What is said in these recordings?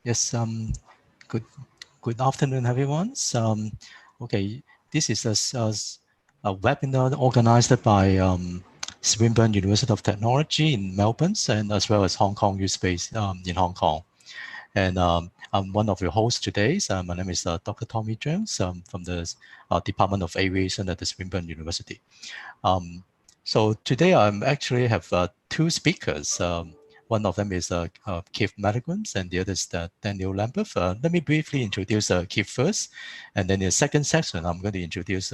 Yes, good good afternoon, everyone. Okay, this is a webinar organized by Swinburne University of Technology in Melbourne, and as well as Hong Kong U Space in Hong Kong. And I'm one of your hosts today. So my name is Dr. Tommy Jones from the Department of Aviation at the Swinburne University. So today I actually have two speakers. One of them is Keith Mallegrom, and the other is Daniel Lambeth. Let me briefly introduce Keith first, and then in the second section, I'm going to introduce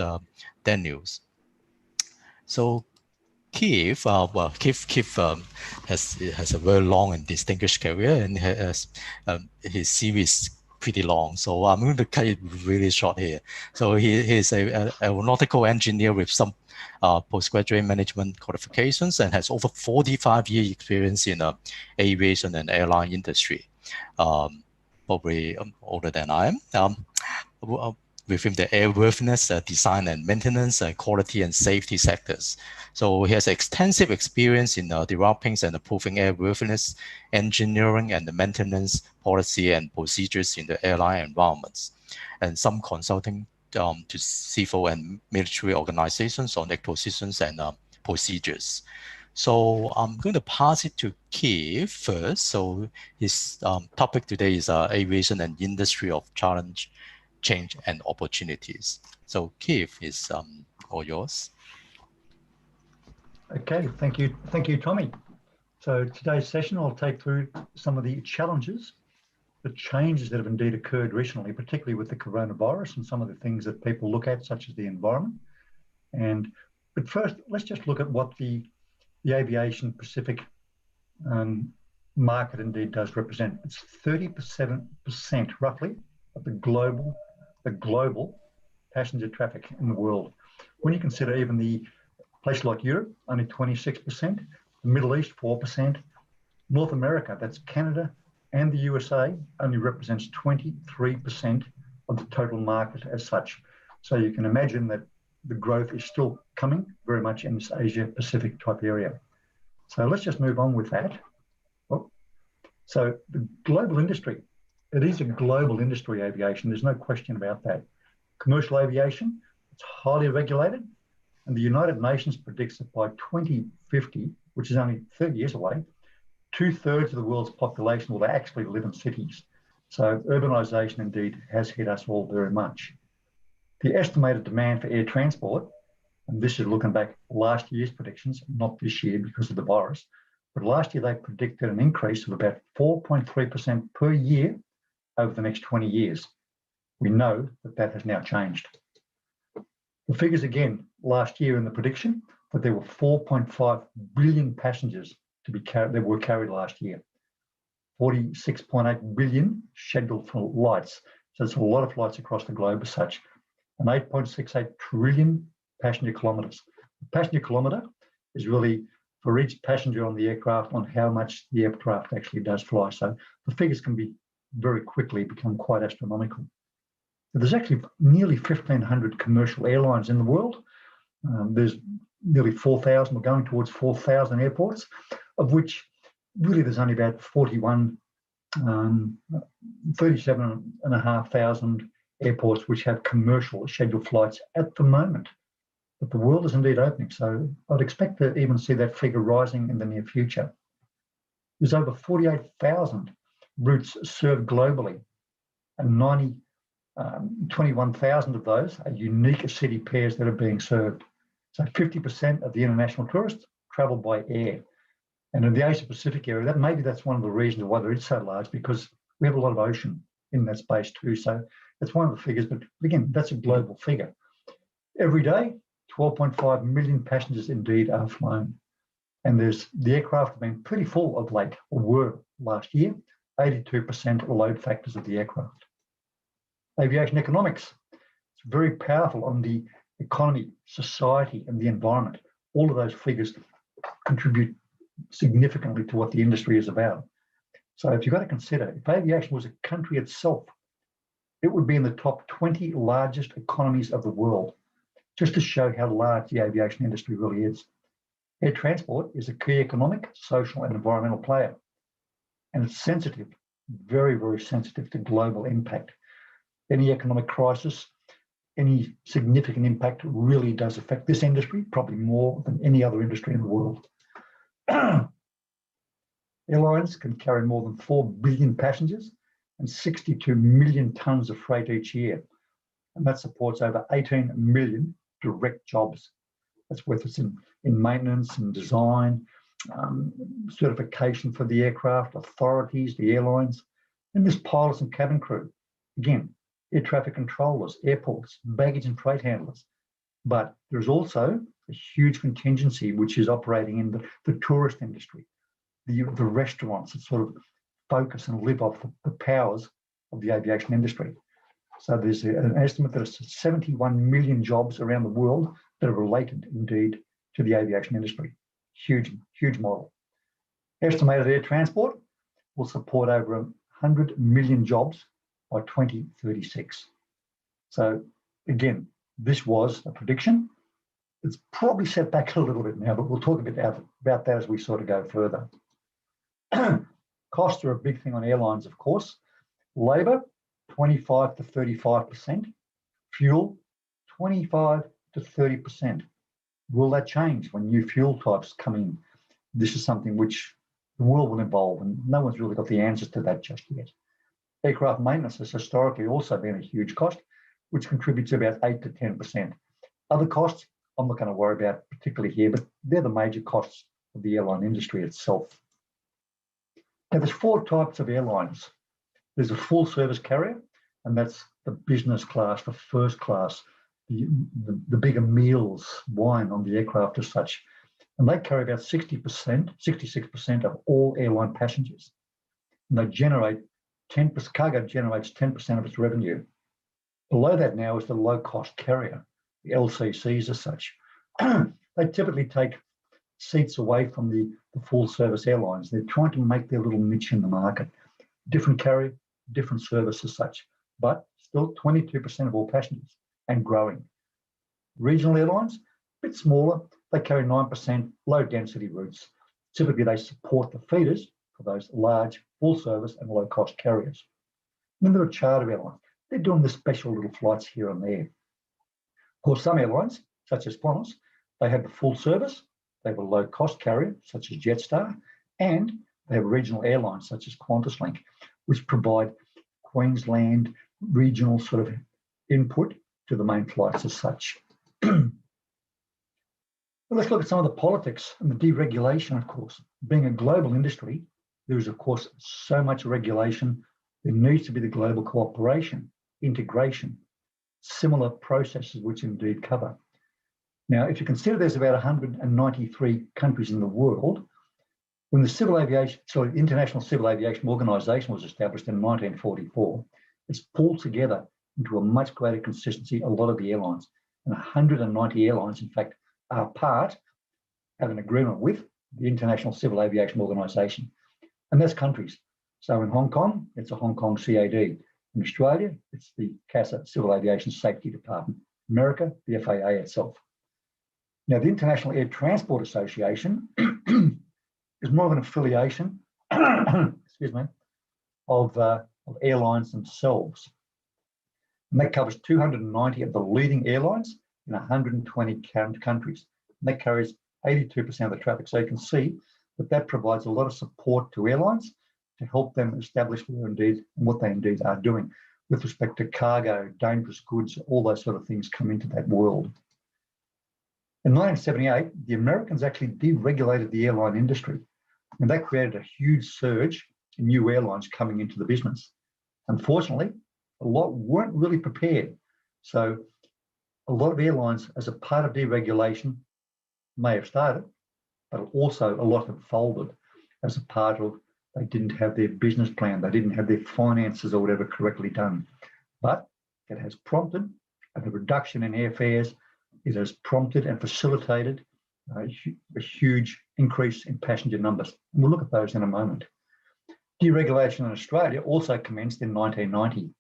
Daniel. So Keith, Keith has a very long and distinguished career, and his CV is pretty long. So I'm going to cut it really short here. So he's a aeronautical engineer with some postgraduate management qualifications and has over 45-year experience in aviation and airline industry. Probably older than I am. Within the airworthiness, design and maintenance, quality and safety sectors. So he has extensive experience in developing and approving airworthiness, engineering and the maintenance policy and procedures in the airline environments, and some consulting to civil and military organizations on acquisitions and procedures. So I'm going to pass it to Keith first. So his topic today is aviation and industry of challenge, change and opportunities. So Keith is all yours. Okay, thank you, Tommy. So today's session, I'll take through some of the challenges, the changes that have indeed occurred recently, particularly with the coronavirus and some of the things that people look at, such as the environment. But first, let's just look at what the aviation Pacific market indeed does represent. It's 37% roughly of the global passenger traffic in the world. When you consider even the places like Europe, only 26%, the Middle East, 4%, North America, that's Canada and the USA, only represents 23% of the total market as such. So you can imagine that the growth is still coming very much in this Asia Pacific type area. So let's just move on with that. So the global industry, it is a global industry, aviation. There's no question about that. Commercial aviation, it's highly regulated, and the United Nations predicts that by 2050, which is only 30 years away, 2/3 of the world's population will actually live in cities. So urbanisation indeed has hit us all very much. The estimated demand for air transport, and this is looking back last year's predictions, not this year because of the virus, but last year they predicted an increase of about 4.3% per year over the next 20 years. We know that that has now changed. The figures again, last year in the prediction, that there were 4.5 billion passengers that were carried last year. 46.8 billion scheduled flights. So it's a lot of flights across the globe as such. And 8.68 trillion passenger kilometres. The passenger kilometre is really for each passenger on the aircraft on how much the aircraft actually does fly. So the figures can be very quickly become quite astronomical. There's actually nearly 1,500 commercial airlines in the world. There's nearly 4,000, we're going towards 4,000 airports, of which really there's only about 37,500 airports which have commercial scheduled flights at the moment. But the world is indeed opening, so I'd expect to even see that figure rising in the near future. There's over 48,000 routes served globally, and 21,000 of those are unique city pairs that are being served. So 50% of the international tourists travel by air. And in the Asia Pacific area, maybe that's one of the reasons why it is so large, because we have a lot of ocean in that space too. So that's one of the figures, but again, that's a global figure. Every day, 12.5 million passengers indeed are flown. And the aircraft have been pretty full of late, or were last year, 82% load factors of the aircraft. Aviation economics, it's very powerful on the economy, society, and the environment. All of those figures contribute significantly to what the industry is about. So if you've got to consider, if aviation was a country itself, it would be in the top 20 largest economies of the world, just to show how large the aviation industry really is. Air transport is a key economic, social, and environmental player, and it's sensitive very, very sensitive to global impact. Any economic crisis, any significant impact really does affect this industry, probably more than any other industry in the world. Airlines can carry more than 4 billion passengers and 62 million tonnes of freight each year. And that supports over 18 million direct jobs. That's whether it's in maintenance and design, certification for the aircraft, authorities, the airlines, and there's pilots and cabin crew. Again, air traffic controllers, airports, baggage and freight handlers. But there's also a huge contingency which is operating in the tourist industry, the restaurants that sort of focus and live off the powers of the aviation industry. So there's an estimate that it's 71 million jobs around the world that are related indeed to the aviation industry. Huge, huge model. Estimated air transport will support over 100 million jobs by 2036. So again, this was a prediction. It's probably set back a little bit now, but we'll talk a bit about that as we sort of go further. Costs are a big thing on airlines, of course. Labour, 25 to 35%. Fuel, 25 to 30%. Will that change when new fuel types come in? This is something which the world will evolve, and no one's really got the answers to that just yet. Aircraft maintenance has historically also been a huge cost, which contributes about 8 to 10%. Other costs, I'm not going to worry about particularly here, but they're the major costs of the airline industry itself. Now, there's 4 types of airlines. There's a full service carrier, and that's the business class, the first class, the bigger meals, wine on the aircraft as such. And they carry about 60%, 66% of all airline passengers. And they generate 10%, cargo generates 10% of its revenue. Below that now is the low-cost carrier, the LCCs as such. They typically take seats away from the full-service airlines. They're trying to make their little niche in the market. Different carrier, different service as such, but still 22% of all passengers and growing. Regional airlines, a bit smaller, they carry 9% low-density routes. Typically, they support the feeders for those large full-service and low-cost carriers. And then there are charter airlines. They're doing the special little flights here and there. Of course, some airlines, such as Qantas, they have the full service, they have a low-cost carrier, such as Jetstar, and they have regional airlines, such as QantasLink, which provide Queensland regional sort of input to the main flights as such. Let's look at some of the politics and the deregulation, of course. Being a global industry, there is, of course, so much regulation. There needs to be the global cooperation, integration, similar processes which indeed cover. Now, if you consider there's about 193 countries in the world, when the International Civil Aviation Organization was established in 1944, it's pulled together into a much greater consistency a lot of the airlines. And 190 airlines, in fact, are have an agreement with the International Civil Aviation Organization. And that's countries. So in Hong Kong, it's a Hong Kong CAD. In Australia, it's the CASA, Civil Aviation Safety Department. America, the FAA itself. Now, the International Air Transport Association is more of an affiliation, excuse me, of airlines themselves. And that covers 290 of the leading airlines in 120 countries. And that carries 82% of the traffic. So you can see that provides a lot of support to airlines to help them establish what they indeed are doing with respect to cargo, dangerous goods, all those sort of things come into that world. In 1978, the Americans actually deregulated the airline industry, and that created a huge surge in new airlines coming into the business. Unfortunately, a lot weren't really prepared. So a lot of airlines, as a part of deregulation, may have started, but also a lot have folded as a part of they didn't have their business plan, they didn't have their finances or whatever correctly done. But it has prompted a reduction in airfares. It has prompted and facilitated a huge increase in passenger numbers. And we'll look at those in a moment. Deregulation in Australia also commenced in 1990.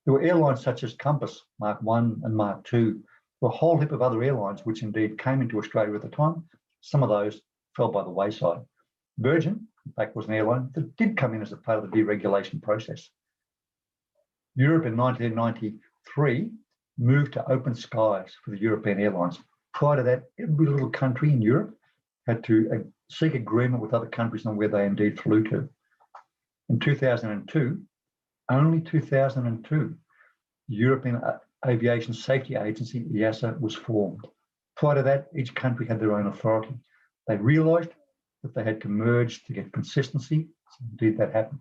There were airlines such as Compass, Mark I and Mark II. There were a whole heap of other airlines which indeed came into Australia at the time. Some of those fell by the wayside. Virgin in fact, was an airline that did come in as a part of the deregulation process. Europe in 1993 moved to open skies for the European airlines. Prior to that, every little country in Europe had to seek agreement with other countries on where they indeed flew to. In 2002, only 2002, the European Aviation Safety Agency, EASA, was formed. Prior to that, each country had their own authority. They realised that they had to merge to get consistency. So indeed, that happened.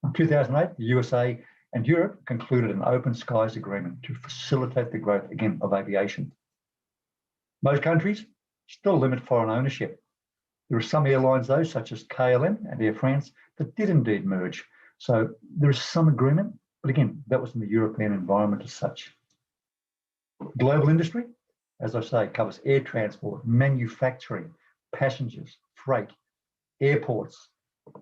In 2008, the USA and Europe concluded an open skies agreement to facilitate the growth, again, of aviation. Most countries still limit foreign ownership. There are some airlines, though, such as KLM and Air France, that did indeed merge. So there is some agreement, but again, that was in the European environment as such. Global industry, as I say, covers air transport, manufacturing, passengers, freight, airports,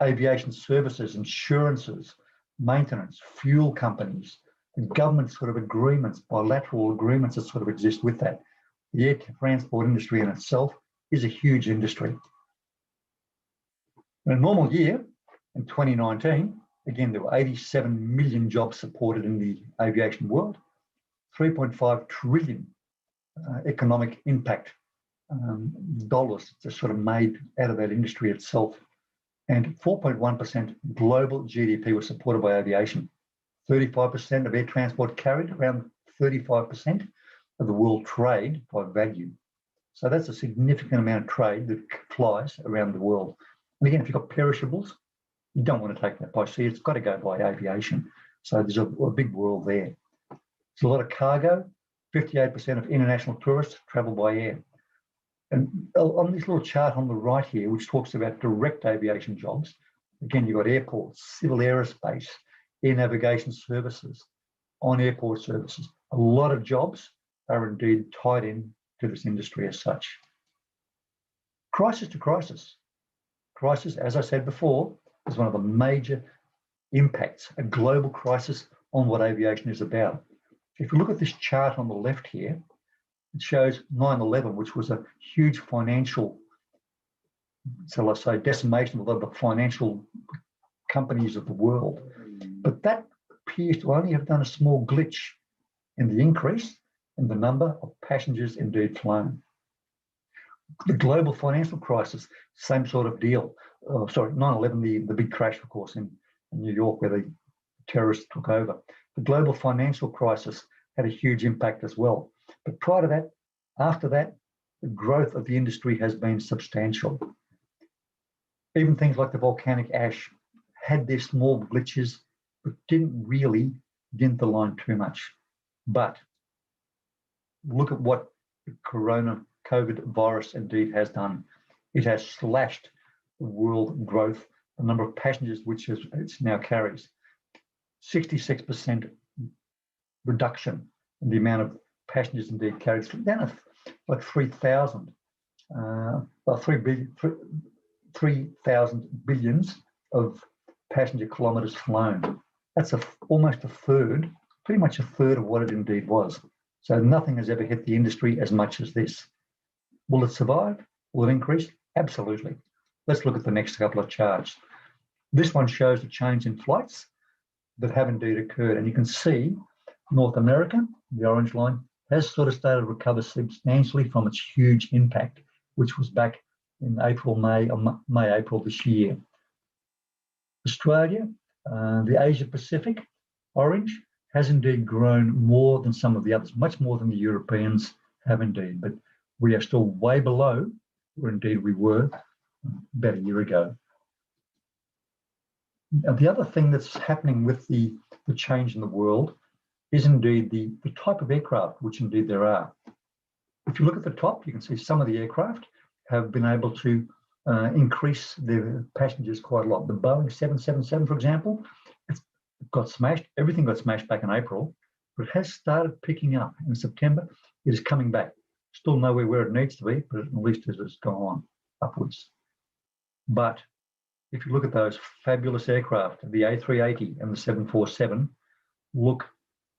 aviation services, insurances, maintenance, fuel companies, the government sort of agreements, bilateral agreements that sort of exist with that. The air transport industry in itself is a huge industry. In a normal year, in 2019, again, there were 87 million jobs supported in the aviation world, 3.5 trillion economic impact dollars just sort of made out of that industry itself. And 4.1% global GDP was supported by aviation. 35% of air transport carried around 35% of the world trade by value. So that's a significant amount of trade that flies around the world. And again, if you've got perishables, you don't want to take that by sea. It's got to go by aviation. So there's a big world there. There's a lot of cargo. 58% of international tourists travel by air. And on this little chart on the right here, which talks about direct aviation jobs, again, you've got airports, civil aerospace, air navigation services, on-airport services. A lot of jobs are indeed tied in to this industry as such. Crisis to crisis. Crisis, as I said before, is one of the major impacts, a global crisis on what aviation is about. If you look at this chart on the left here, it shows 9/11, which was a huge financial, shall I say, decimation of the financial companies of the world. But that appears to only have done a small glitch in the increase in the number of passengers indeed flown. The global financial crisis, same sort of deal. 9/11, the big crash, of course, in New York where the terrorists took over. The global financial crisis had a huge impact as well. But prior to that, after that, the growth of the industry has been substantial. Even things like the volcanic ash had their small glitches, but didn't really dent the line too much. But look at what the COVID virus indeed has done. It has slashed the world growth, the number of passengers which it now carries. 66% reduction in the amount of passengers indeed carried, down to like 3,000, about 3,000 billions of passenger kilometres flown. That's almost a third, pretty much a third of what it indeed was. So nothing has ever hit the industry as much as this. Will it survive? Will it increase? Absolutely. Let's look at the next couple of charts. This one shows the change in flights that have indeed occurred. And you can see North America, the orange line, has sort of started to recover substantially from its huge impact, which was back in May, April this year. Australia, the Asia Pacific, orange, has indeed grown more than some of the others, much more than the Europeans have indeed, but we are still way below where indeed we were about a year ago. Now, the other thing that's happening with the change in the world is indeed the type of aircraft, which indeed there are. If you look at the top, you can see some of the aircraft have been able to increase their passengers quite a lot. The Boeing 777, for example, it got smashed. Everything got smashed back in April, but it has started picking up in September. It is coming back. Still nowhere where it needs to be, but at least it has gone upwards. But if you look at those fabulous aircraft, the A380 and the 747, look,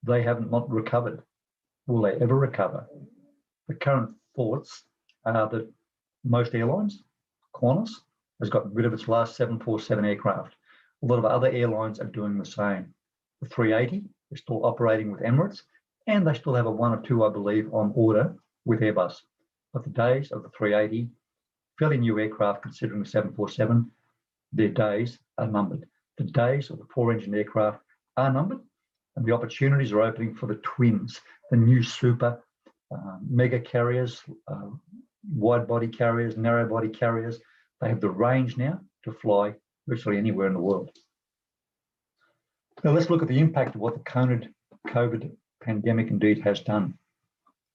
they haven't not recovered. Will they ever recover? The current thoughts are that most airlines, Qantas, has got rid of its last 747 aircraft. A lot of other airlines are doing the same. The 380 is still operating with Emirates, and they still have a 1 or 2, I believe, on order with Airbus. But the days of the 380, fairly new aircraft considering the 747, their days are numbered. The days of the 4-engine aircraft are numbered, and the opportunities are opening for the twins, the new super mega carriers, wide body carriers, narrow body carriers. They have the range now to fly virtually anywhere in the world. Now let's look at the impact of what the COVID pandemic indeed has done.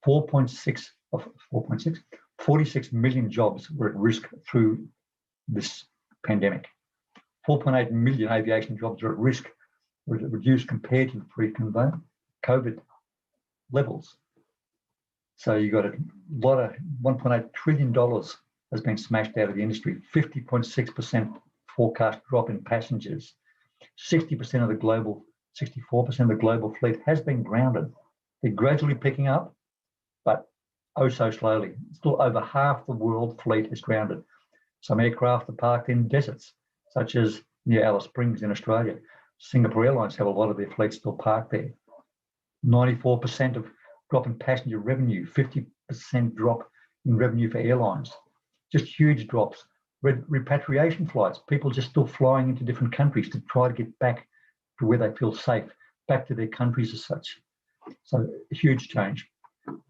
46 million jobs were at risk through this pandemic. 4.8 million aviation jobs are at risk, reduced compared to the pre-COVID levels. So you got a lot of $1.8 trillion has been smashed out of the industry. 50.6% forecast drop in passengers. 64% of the global fleet has been grounded. They're gradually picking up, but oh so slowly. Still over half the world fleet is grounded. Some aircraft are parked in deserts, such as near Alice Springs in Australia. Singapore Airlines have a lot of their fleet still parked there. 94% of drop in passenger revenue, 50% drop in revenue for airlines. Just huge drops. Repatriation flights, people just still flying into different countries to try to get back to where they feel safe, back to their countries as such. So a huge change.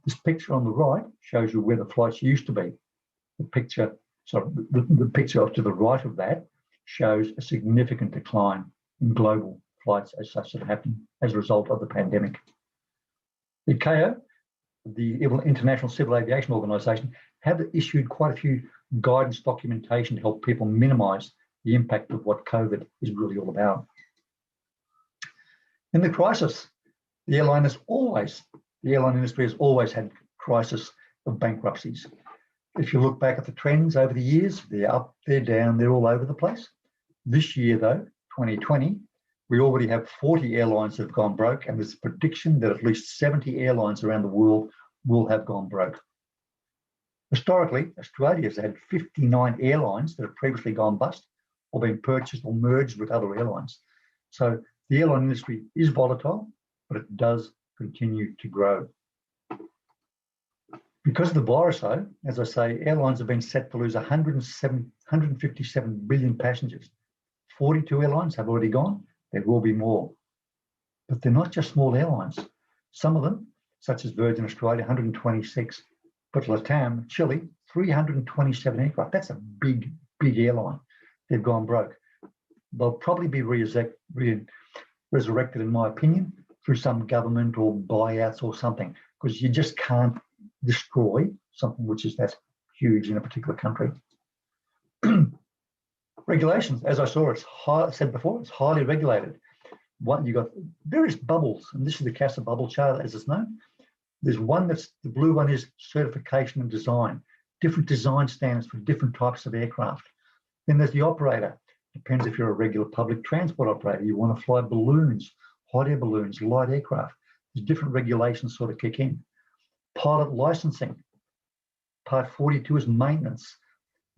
This picture on the right shows you where the flights used to be. The picture to the right of that shows a significant decline in global flights as such that happened as a result of the pandemic. The ICAO, the International Civil Aviation Organization, have issued quite a few guidance documentation to help people minimize the impact of what COVID is really all about. In the crisis, the airline industry has always had crisis of bankruptcies. If you look back at the trends over the years, they're up, they're down, they're all over the place. This year though, 2020, we already have 40 airlines that have gone broke, and there's a prediction that at least 70 airlines around the world will have gone broke. Historically, Australia has had 59 airlines that have previously gone bust or been purchased or merged with other airlines. So the airline industry is volatile, but it does continue to grow. Because of the virus, though, as I say, airlines have been set to lose 157 billion passengers. 42 airlines have already gone. There will be more. But they're not just small airlines. Some of them, such as Virgin Australia, 126, but LATAM, Chile, 327 aircraft. That's a big, big airline. They've gone broke. They'll probably be resurrected, in my opinion, through some government or buyouts or something, because you just can't destroy something which is that huge in a particular country. Regulations, as I said before, it's highly regulated. You got various bubbles, and this is the CASA bubble chart as it's known. There's one the blue one is certification and design, different design standards for different types of aircraft. Then there's the operator. Depends if you're a regular public transport operator, you want to fly balloons, hot air balloons, light aircraft. There's different regulations sort of kick in. Pilot licensing. Part 42 is maintenance,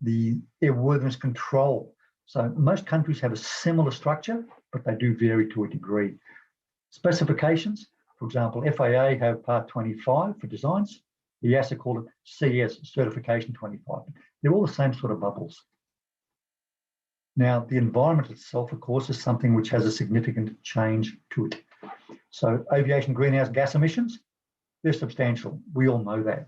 the airworthiness control. So most countries have a similar structure, but they do vary to a degree. Specifications, for example, FAA have Part 25 for designs. The EASA call it CS, Certification 25. They're all the same sort of bubbles. Now, the environment itself, of course, is something which has a significant change to it. So aviation greenhouse gas emissions, they're substantial. We all know that.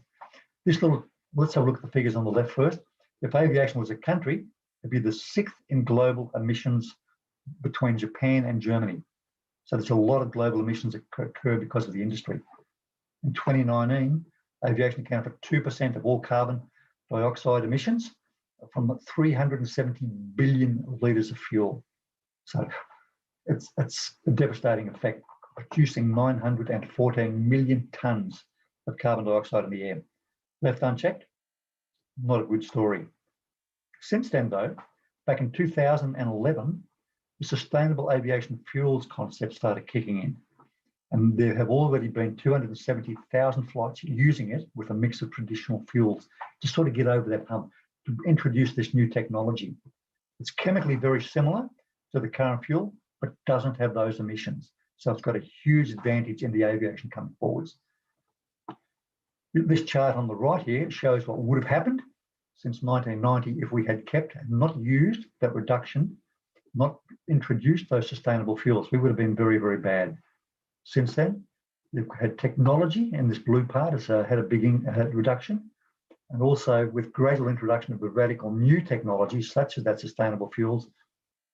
Let's have a look at the figures on the left first. If aviation was a country, it'd be the 6th in global emissions between Japan and Germany. So there's a lot of global emissions that occur because of the industry. In 2019, aviation accounted for 2% of all carbon dioxide emissions from 370 billion litres of fuel. So it's a devastating effect, producing 914 million tonnes of carbon dioxide in the air. Left unchecked, not a good story. Since then, though, back in 2011, the sustainable aviation fuels concept started kicking in. And there have already been 270,000 flights using it with a mix of traditional fuels to sort of get over that hump. to introduce this new technology. It's chemically very similar to the current fuel, but doesn't have those emissions. So it's got a huge advantage in the aviation coming forwards. This chart on the right here shows what would have happened since 1990 if we had kept and not used that reduction, not introduced those sustainable fuels. We would have been very, very bad. Since then, we've had technology, and this blue part has had a big reduction. And also with gradual introduction of the radical new technologies, such as that sustainable fuels,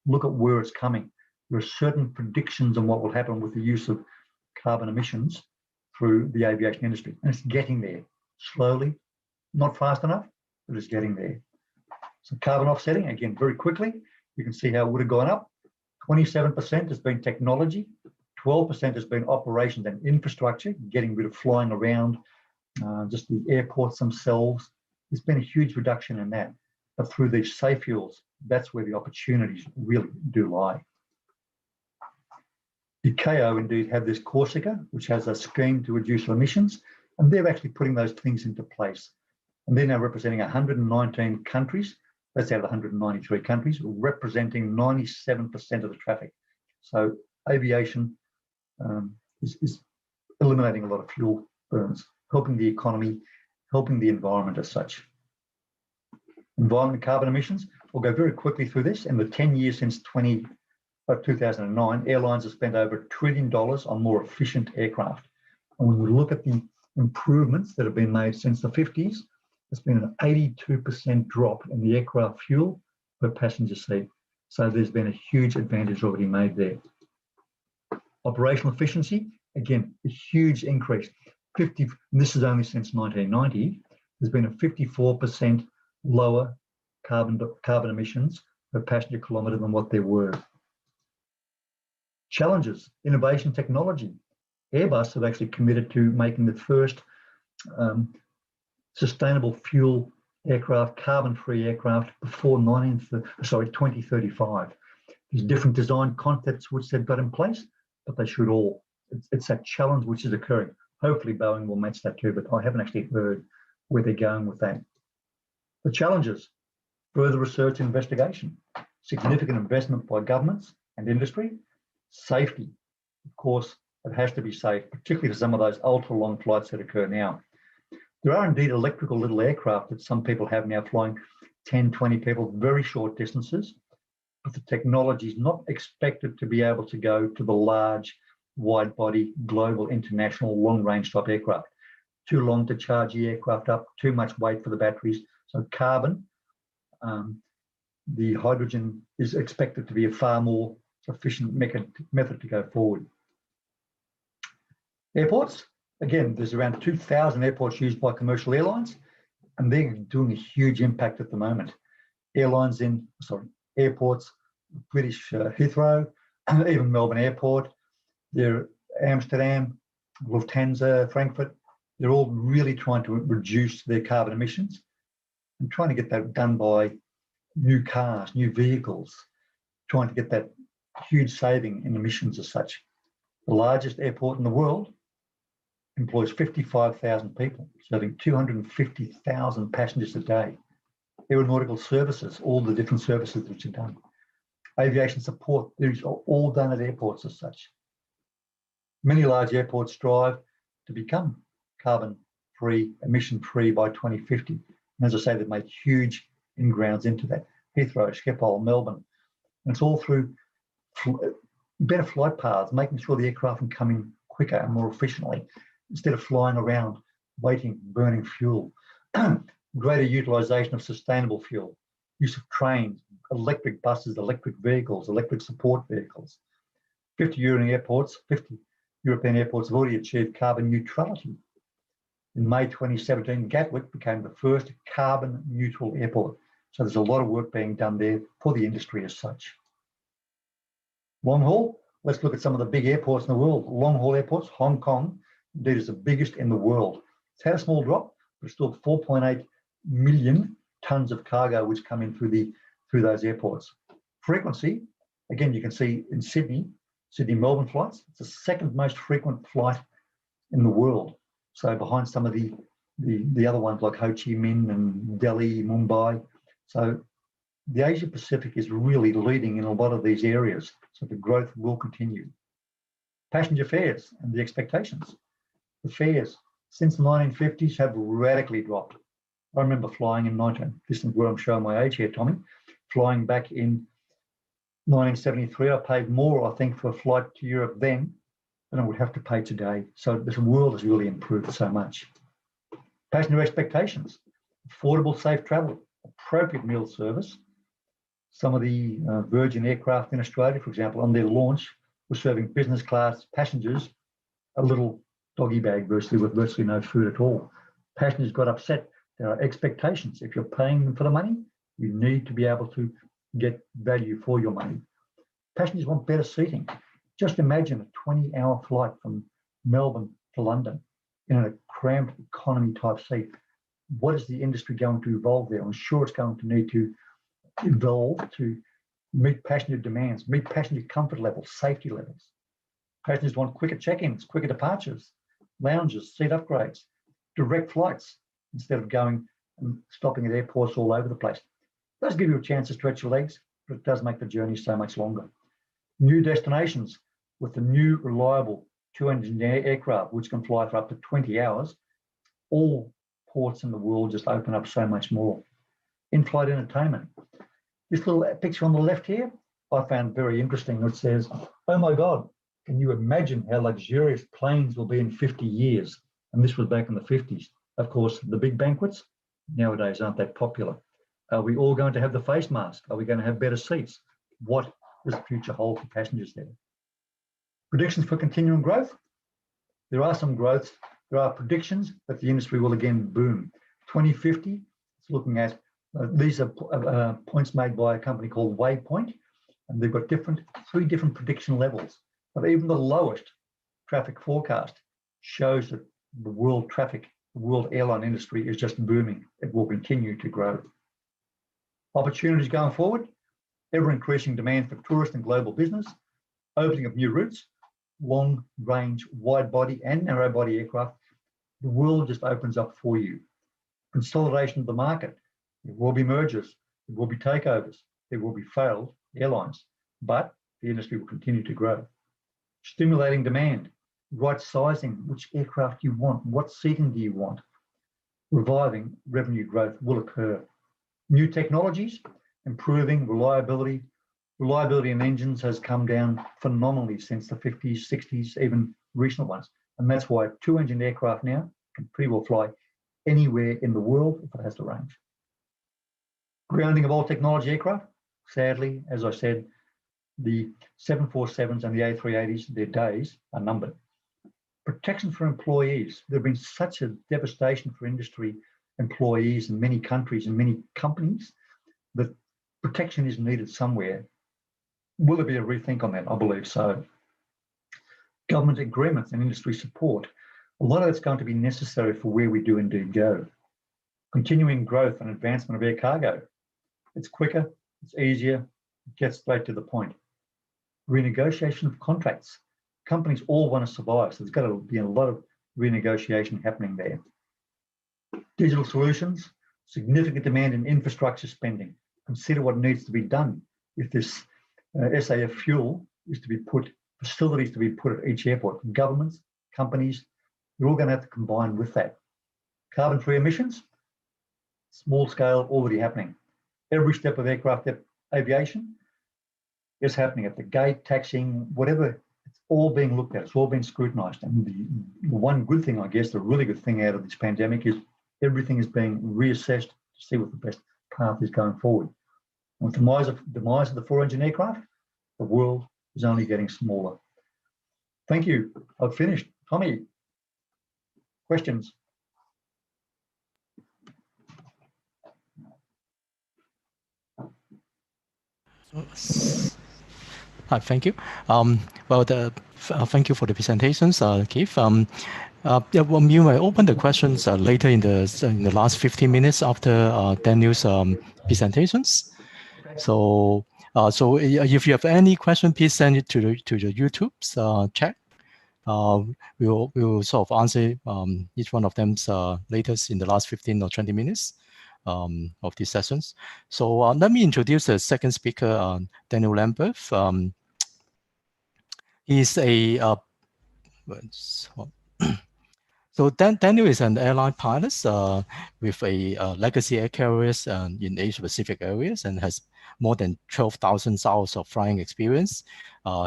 look at where it's coming. There are certain predictions on what will happen with the use of carbon emissions through the aviation industry. And it's getting there, slowly, not fast enough, but it's getting there. So carbon offsetting, again, very quickly, you can see how it would have gone up. 27% has been technology, 12% has been operations and infrastructure, getting rid of flying around, just the airports themselves. There's been a huge reduction in that. But through these safe fuels, that's where the opportunities really do lie. The KO indeed have this Corsica, which has a scheme to reduce emissions, and they're actually putting those things into place. And they're now representing 119 countries. That's out of 193 countries, representing 97% of the traffic. So aviation is eliminating a lot of fuel burns, helping the economy, helping the environment as such. Environment and carbon emissions, we'll go very quickly through this. In the 10 years since 2009, airlines have spent over $1 trillion on more efficient aircraft. And when we look at the improvements that have been made since the 50s, there's been an 82% drop in the aircraft fuel per passenger seat. So there's been a huge advantage already made there. Operational efficiency, again, a huge increase. And this is only since 1990, there's been a 54% lower carbon emissions per passenger kilometre than what there were. Challenges, innovation technology. Airbus have actually committed to making the first sustainable fuel aircraft, carbon-free aircraft before 2035. There's different design concepts which they've got in place, but they should all. It's that challenge which is occurring. Hopefully Boeing will match that too, but I haven't actually heard where they're going with that. The challenges, further research and investigation, significant investment by governments and industry, safety. Of course, it has to be safe, particularly for some of those ultra-long flights that occur now. There are indeed electrical little aircraft that some people have now flying 10, 20 people, very short distances, but the technology is not expected to be able to go to the large, wide-body, global, international, long-range type aircraft. Too long to charge the aircraft up, too much weight for the batteries. So carbon, the hydrogen is expected to be a far more efficient method to go forward. Airports, again, there's around 2,000 airports used by commercial airlines, and they're doing a huge impact at the moment. Airports, British Heathrow, even Melbourne Airport, they're Amsterdam, Lufthansa, Frankfurt, they're all really trying to reduce their carbon emissions and trying to get that done by new cars, new vehicles, trying to get that huge saving in emissions as such. The largest airport in the world employs 55,000 people, serving 250,000 passengers a day. Aeronautical services, all the different services which are done. Aviation support, these are all done at airports as such. Many large airports strive to become carbon-free, emission-free by 2050. And as I say, they've made huge ingrounds into that. Heathrow, Schiphol, Melbourne. And it's all through better flight paths, making sure the aircraft can come in quicker and more efficiently, instead of flying around, waiting, burning fuel. Greater utilisation of sustainable fuel, use of trains, electric buses, electric vehicles, electric support vehicles. 50 European airports have already achieved carbon neutrality. In May 2017, Gatwick became the first carbon neutral airport. So there's a lot of work being done there for the industry as such. Long haul, let's look at some of the big airports in the world. Long haul airports, Hong Kong, indeed is the biggest in the world. It's had a small drop, but still 4.8 million tons of cargo which come in through those airports. Frequency, again, you can see in Sydney-Melbourne flights, it's the second most frequent flight in the world. So behind some of the other ones like Ho Chi Minh and Delhi, Mumbai, So the Asia Pacific is really leading in a lot of these areas. So the growth will continue. Passenger fares and the expectations. The fares since the 1950s have radically dropped. I remember flying in this is where I'm showing my age here, Tommy, flying back in 1973. I paid more, I think, for a flight to Europe then than I would have to pay today. So this world has really improved so much. Passenger expectations, affordable, safe travel, appropriate meal service. Some of the Virgin aircraft in Australia, for example, on their launch, were serving business class passengers a little doggy bag with virtually no food at all. Passengers got upset. There are expectations. If you're paying them for the money, you need to be able to get value for your money. Passengers want better seating. Just imagine a 20-hour flight from Melbourne to London in a cramped economy type seat. What is the industry going to evolve there? I'm sure it's going to need to evolve to meet passenger demands, meet passenger comfort levels, safety levels. Passengers want quicker check-ins, quicker departures, lounges, seat upgrades, direct flights instead of going and stopping at airports all over the place. It does give you a chance to stretch your legs, but it does make the journey so much longer. New destinations with the new reliable two-engine aircraft, which can fly for up to 20 hours, all ports in the world just open up so much more. In-flight entertainment. This little picture on the left here, I found very interesting. It says, oh my God, can you imagine how luxurious planes will be in 50 years? And this was back in the 50s. Of course, the big banquets nowadays aren't that popular. Are we all going to have the face mask? Are we going to have better seats? What does the future hold for passengers there? Predictions for continuing growth. There are some growths. There are predictions that the industry will again boom. 2050, it's looking at, these are points made by a company called Waypoint, and they've got three different prediction levels. But even the lowest traffic forecast shows that the world airline industry is just booming. It will continue to grow. Opportunities going forward, ever-increasing demand for tourist and global business, opening of new routes, long-range, wide-body and narrow-body aircraft. The world just opens up for you. Consolidation of the market. There will be mergers. There will be takeovers. There will be failed airlines, but the industry will continue to grow. Stimulating demand, right sizing, which aircraft you want, what seating do you want? Reviving revenue growth will occur. New technologies, improving reliability. Reliability in engines has come down phenomenally since the 50s, 60s, even recent ones. And that's why a two-engine aircraft now can pretty well fly anywhere in the world if it has the range. Grounding of all technology aircraft. Sadly, as I said, the 747s and the A380s, their days are numbered. Protection for employees. There's been such a devastation for industry employees in many countries and many companies that protection is needed somewhere. Will there be a rethink on that? I believe so. Government agreements and industry support. A lot of that's going to be necessary for where we do indeed go. Continuing growth and advancement of air cargo. It's quicker, it's easier, it gets straight to the point. Renegotiation of contracts. Companies all want to survive, so there's got to be a lot of renegotiation happening there. Digital solutions, significant demand in infrastructure spending. Consider what needs to be done if this SAF fuel is to be put, facilities to be put at each airport. Governments, companies, they're all going to have to combine with that. Carbon-free emissions, small scale, already happening. Every step of aircraft aviation is happening at the gate, taxiing, whatever. It's all being looked at. It's all being scrutinized. And the one good thing, I guess, the really good thing out of this pandemic is everything is being reassessed to see what the best path is going forward. With the demise of the four-engine aircraft, the world is only getting smaller. Thank you. I've finished. Tommy, questions? Hi, thank you. Thank you for the presentations, Keith. You may open the questions later in the last 15 minutes after Daniel's presentations. So if you have any question, please send it to the YouTube's chat. We'll sort of answer each one of them latest in the last 15 or 20 minutes. of these sessions. So let me introduce the second speaker, Daniel Lambeth. He's a so Daniel is an airline pilot with a legacy air carriers in Asia-Pacific areas and has more than 12,000 hours of flying experience.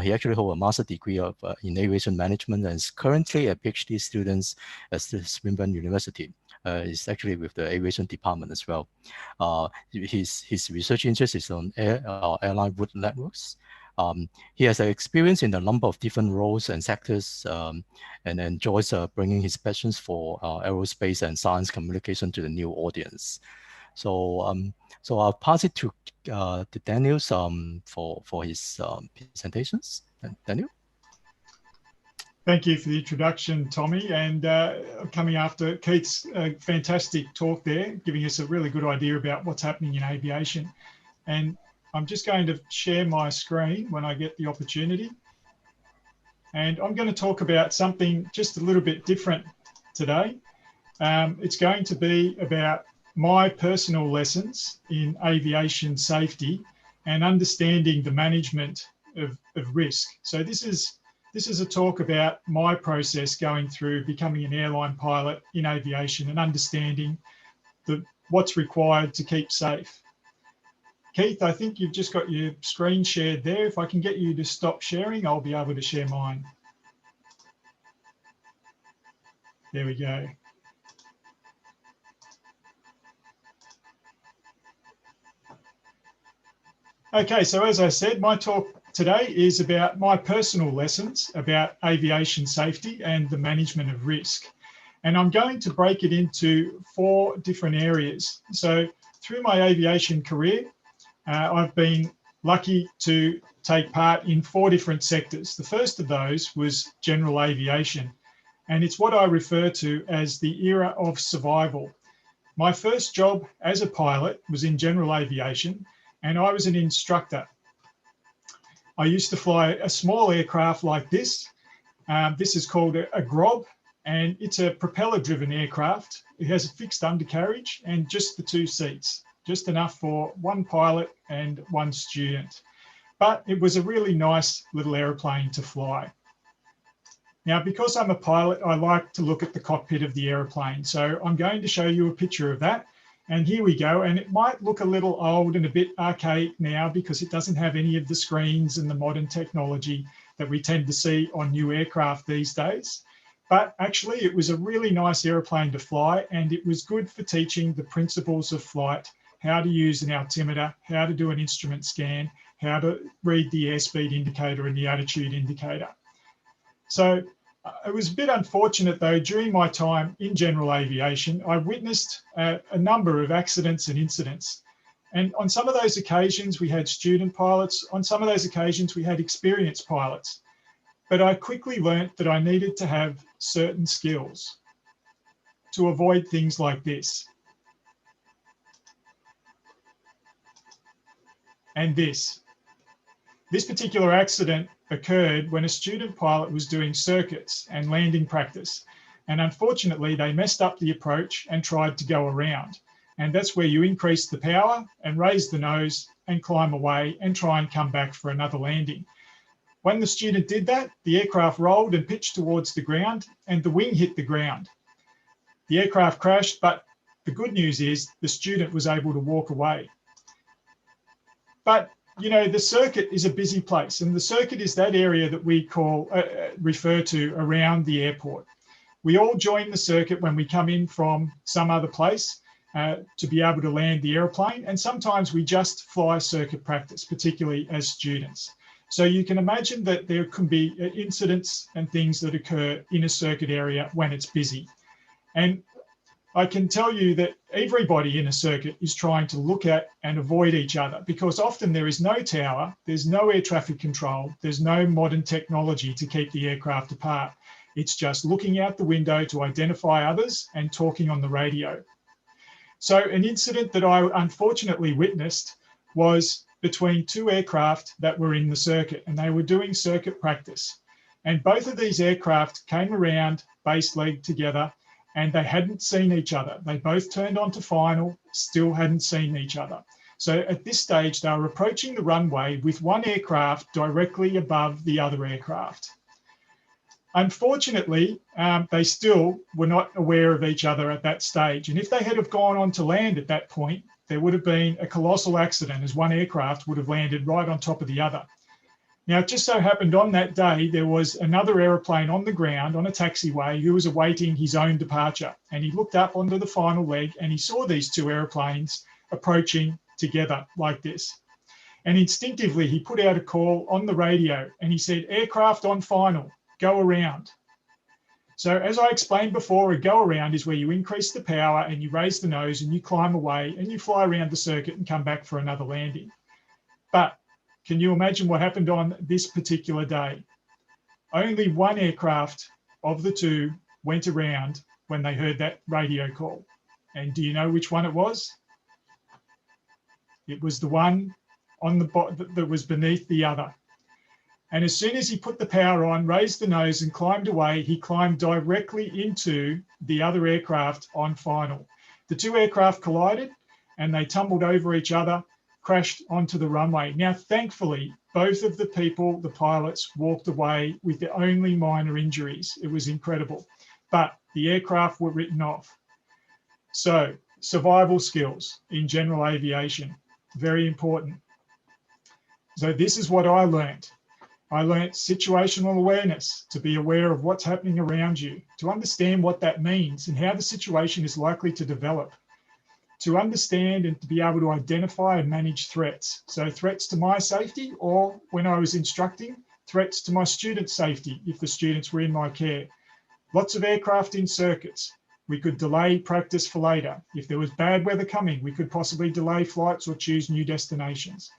He actually holds a master's degree in aviation management and is currently a PhD student at Swinburne University. He's actually with the aviation department as well. His research interest is on airline route networks. He has experience in a number of different roles and sectors and enjoys bringing his passions for aerospace and science communication to the new audience. So, so I'll pass it to Daniel for his presentations. Daniel? Thank you for the introduction, Tommy, and coming after Keith's fantastic talk there, giving us a really good idea about what's happening in aviation. And I'm just going to share my screen when I get the opportunity. And I'm going to talk about something just a little bit different today. It's going to be about my personal lessons in aviation safety and understanding the management of risk. So this is a talk about my process going through becoming an airline pilot in aviation and understanding what's required to keep safe. Keith, I think you've just got your screen shared there. If I can get you to stop sharing, I'll be able to share mine. There we go. Okay, so as I said, my talk today is about my personal lessons about aviation safety and the management of risk. And I'm going to break it into 4 different areas. So through my aviation career, I've been lucky to take part in 4 different sectors. The first of those was general aviation, and it's what I refer to as the era of survival. My first job as a pilot was in general aviation, and I was an instructor. I used to fly a small aircraft like this. This is called a grad, and it's a propeller-driven aircraft. It has a fixed undercarriage and just the 2 seats. Just enough for 1 pilot and 1 student. But it was a really nice little aeroplane to fly. Now, because I'm a pilot, I like to look at the cockpit of the aeroplane. So I'm going to show you a picture of that. And here we go. And it might look a little old and a bit archaic now because it doesn't have any of the screens and the modern technology that we tend to see on new aircraft these days. But actually, it was a really nice aeroplane to fly, and it was good for teaching the principles of flight, how to use an altimeter, how to do an instrument scan, how to read the airspeed indicator and the attitude indicator. So it was a bit unfortunate though, during my time in general aviation, I witnessed a number of accidents and incidents. And on some of those occasions, we had student pilots. On some of those occasions, we had experienced pilots. But I quickly learnt that I needed to have certain skills to avoid things like this. And this particular accident occurred when a student pilot was doing circuits and landing practice. And unfortunately, they messed up the approach and tried to go around. And that's where you increase the power and raise the nose and climb away and try and come back for another landing. When the student did that, the aircraft rolled and pitched towards the ground and the wing hit the ground. The aircraft crashed, but the good news is the student was able to walk away. But, you know, the circuit is a busy place, and the circuit is that area that we refer to around the airport. We all join the circuit when we come in from some other place to be able to land the airplane, and sometimes we just fly circuit practice, particularly as students. So you can imagine that there can be incidents and things that occur in a circuit area when it's busy. And I can tell you that everybody in a circuit is trying to look at and avoid each other, because often there is no tower, there's no air traffic control, there's no modern technology to keep the aircraft apart. It's just looking out the window to identify others and talking on the radio. So an incident that I unfortunately witnessed was between 2 aircraft that were in the circuit, and they were doing circuit practice. And both of these aircraft came around base leg together, and they hadn't seen each other. They both turned onto final, still hadn't seen each other. So at this stage, they were approaching the runway with one aircraft directly above the other aircraft. Unfortunately, they still were not aware of each other at that stage. And if they had have gone on to land at that point, there would have been a colossal accident, as one aircraft would have landed right on top of the other. Now, it just so happened on that day, there was another aeroplane on the ground on a taxiway who was awaiting his own departure. And he looked up onto the final leg and he saw these two airplanes approaching together like this. And instinctively, he put out a call on the radio and he said, "Aircraft on final, go around." So as I explained before, a go around is where you increase the power and you raise the nose and you climb away and you fly around the circuit and come back for another landing. But can you imagine what happened on this particular day? Only one aircraft of the two went around when they heard that radio call. And do you know which one it was? It was the one on the that was beneath the other. And as soon as he put the power on, raised the nose and climbed away, he climbed directly into the other aircraft on final. The two aircraft collided and they tumbled over each other, crashed onto the runway. Now, thankfully, both of the people, the pilots, walked away with only minor injuries. It was incredible. But the aircraft were written off. So, survival skills in general aviation, very important. So this is what I learned. I learnt situational awareness, to be aware of what's happening around you, to understand what that means and how the situation is likely to develop, to understand and to be able to identify and manage threats. So threats to my safety, or when I was instructing, threats to my students' safety if the students were in my care. Lots of aircraft in circuits. We could delay practice for later. If there was bad weather coming, we could possibly delay flights or choose new destinations.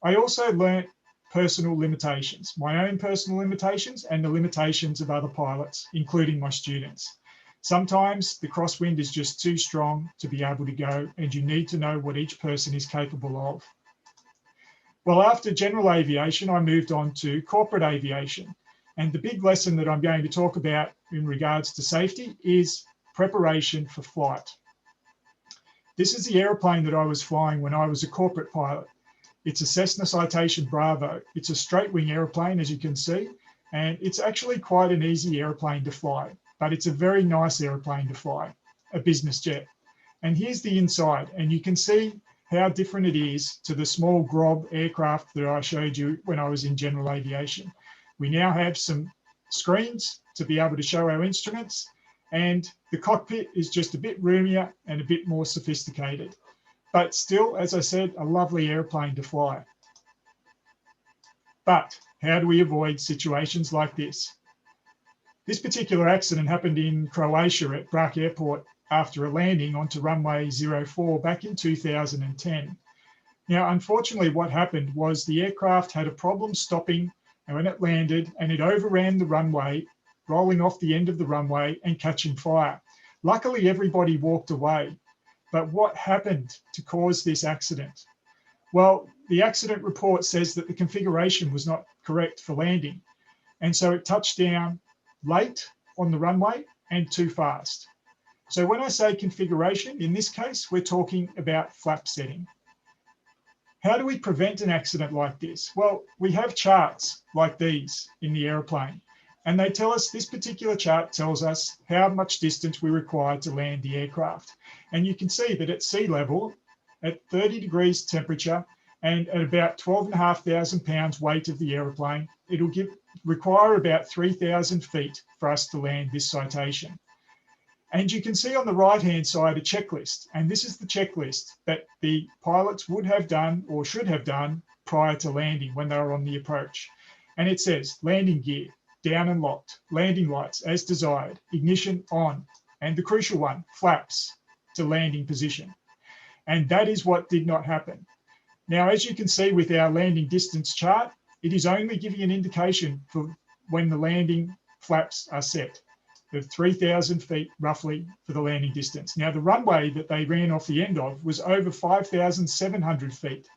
I also learnt personal limitations, my own personal limitations and the limitations of other pilots, including my students. Sometimes the crosswind is just too strong to be able to go, and you need to know what each person is capable of. Well, after general aviation, I moved on to corporate aviation. And the big lesson that I'm going to talk about in regards to safety is preparation for flight. This is the aeroplane that I was flying when I was a corporate pilot. It's a Cessna Citation Bravo. It's a straight wing aeroplane, as you can see, and it's actually quite an easy aeroplane to fly, but it's a very nice aeroplane to fly, a business jet. And here's the inside, and you can see how different it is to the small Grob aircraft that I showed you when I was in general aviation. We now have some screens to be able to show our instruments, and the cockpit is just a bit roomier and a bit more sophisticated. But still, as I said, a lovely airplane to fly. But how do we avoid situations like this? This particular accident happened in Croatia at Brač Airport after a landing onto runway 04 back in 2010. Now, unfortunately, what happened was the aircraft had a problem stopping, and when it landed, and it overran the runway, rolling off the end of the runway and catching fire. Luckily, everybody walked away. But what happened to cause this accident? Well, the accident report says that the configuration was not correct for landing. And so it touched down late on the runway and too fast. So when I say configuration, in this case, we're talking about flap setting. How do we prevent an accident like this? Well, we have charts like these in the airplane. And they tell us, this particular chart tells us how much distance we require to land the aircraft. And you can see that at sea level, at 30 degrees temperature and at about 12,500 pounds weight of the aeroplane, it'll require about 3,000 feet for us to land this citation. And you can see on the right-hand side a checklist. And this is the checklist that the pilots would have done or should have done prior to landing when they were on the approach. And it says landing gear, down and locked, landing lights as desired, ignition on, and the crucial one, flaps to landing position. And that is what did not happen. Now, as you can see with our landing distance chart, it is only giving an indication for when the landing flaps are set, the 3,000 feet roughly for the landing distance. Now, the runway that they ran off the end of was over 5,700 feet,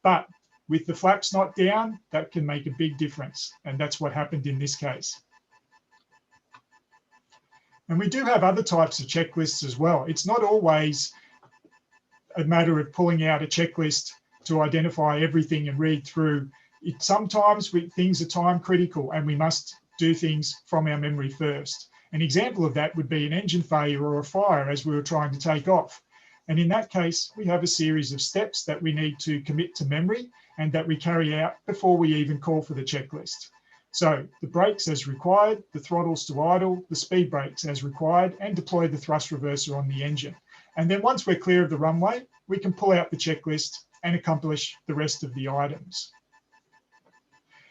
but with the flaps not down, that can make a big difference. And that's what happened in this case. And we do have other types of checklists as well. It's not always a matter of pulling out a checklist to identify everything and read through. Sometimes things are time critical and we must do things from our memory first. An example of that would be an engine failure or a fire as we were trying to take off. And in that case, we have a series of steps that we need to commit to memory and that we carry out before we even call for the checklist. So the brakes as required, the throttles to idle, the speed brakes as required, and deploy the thrust reverser on the engine. And then once we're clear of the runway, we can pull out the checklist and accomplish the rest of the items.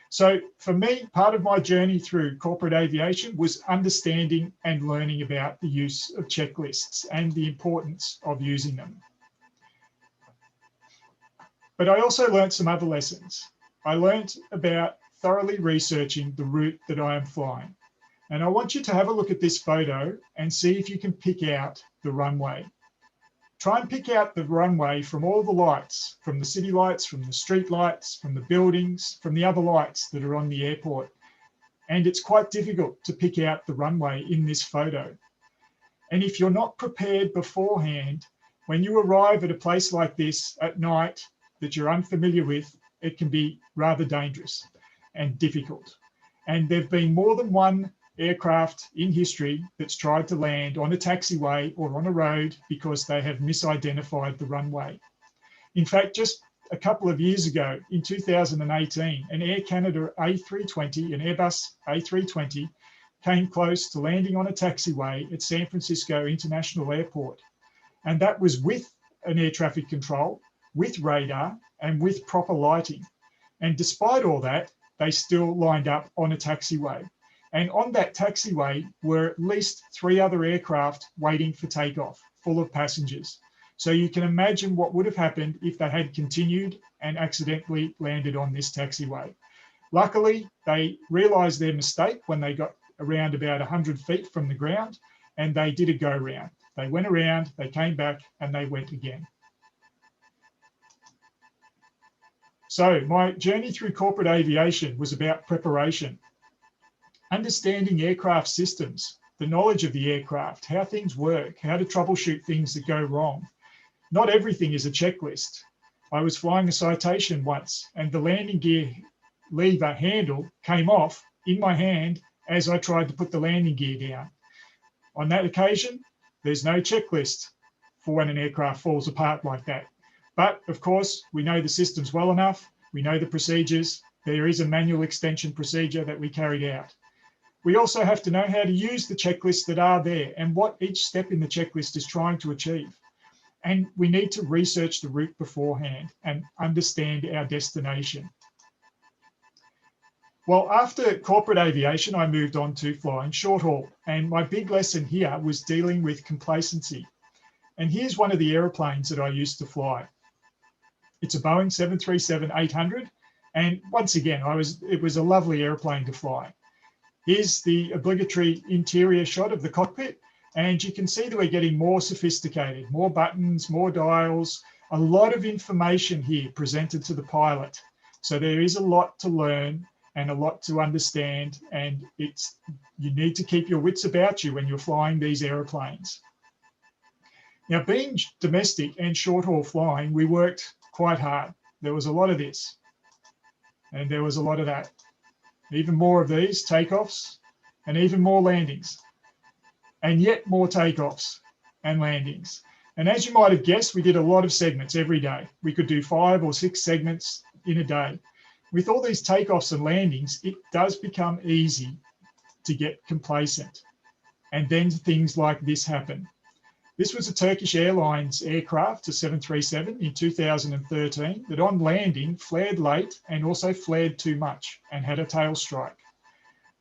So for me, part of my journey through corporate aviation was understanding and learning about the use of checklists and the importance of using them. But I also learned some other lessons. I learned about thoroughly researching the route that I am flying. And I want you to have a look at this photo and see if you can pick out the runway. Try and pick out the runway from all the lights, from the city lights, from the street lights, from the buildings, from the other lights that are on the airport. And it's quite difficult to pick out the runway in this photo. And if you're not prepared beforehand, when you arrive at a place like this at night that you're unfamiliar with, it can be rather dangerous and difficult. And there've been more than one aircraft in history that's tried to land on a taxiway or on a road because they have misidentified the runway. In fact, just a couple of years ago, in 2018, an Air Canada A320, an Airbus A320, came close to landing on a taxiway at San Francisco International Airport. And that was with an air traffic control, with radar, and with proper lighting. And despite all that, they still lined up on a taxiway. And on that taxiway were at least 3 other aircraft waiting for takeoff, full of passengers. So you can imagine what would have happened if they had continued and accidentally landed on this taxiway. Luckily, they realized their mistake when they got around about 100 feet from the ground, and they did a go round. They went around, they came back, and they went again. So my journey through corporate aviation was about preparation. Understanding aircraft systems, the knowledge of the aircraft, how things work, how to troubleshoot things that go wrong. Not everything is a checklist. I was flying a Citation once and the landing gear lever handle came off in my hand as I tried to put the landing gear down. On that occasion, there's no checklist for when an aircraft falls apart like that. But of course, we know the systems well enough. We know the procedures. There is a manual extension procedure that we carried out. We also have to know how to use the checklists that are there and what each step in the checklist is trying to achieve. And we need to research the route beforehand and understand our destination. Well, after corporate aviation, I moved on to flying short haul. And my big lesson here was dealing with complacency. And here's one of the airplanes that I used to fly. It's a Boeing 737-800. And once again, it was a lovely airplane to fly. Here's the obligatory interior shot of the cockpit, and you can see that we're getting more sophisticated, more buttons, more dials, a lot of information here presented to the pilot. So there is a lot to learn and a lot to understand, and you need to keep your wits about you when you're flying these aeroplanes. Now, being domestic and short haul flying, we worked quite hard. There was a lot of this, and there was a lot of that. Even more of these takeoffs and even more landings, and yet more takeoffs and landings. And as you might have guessed, we did a lot of segments every day. We could do 5 or 6 segments in a day. With all these takeoffs and landings, it does become easy to get complacent. And then things like this happen. This was a Turkish Airlines aircraft, a 737 in 2013, that on landing flared late and also flared too much and had a tail strike.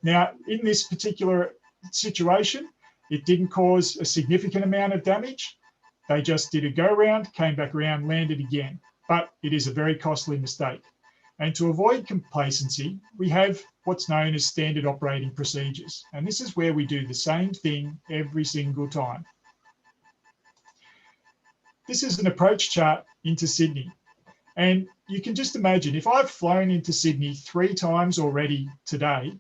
Now, in this particular situation, it didn't cause a significant amount of damage. They just did a go round, came back around, landed again. But it is a very costly mistake. And to avoid complacency, we have what's known as standard operating procedures. And this is where we do the same thing every single time. This is an approach chart into Sydney. And you can just imagine, if I've flown into Sydney 3 times already today,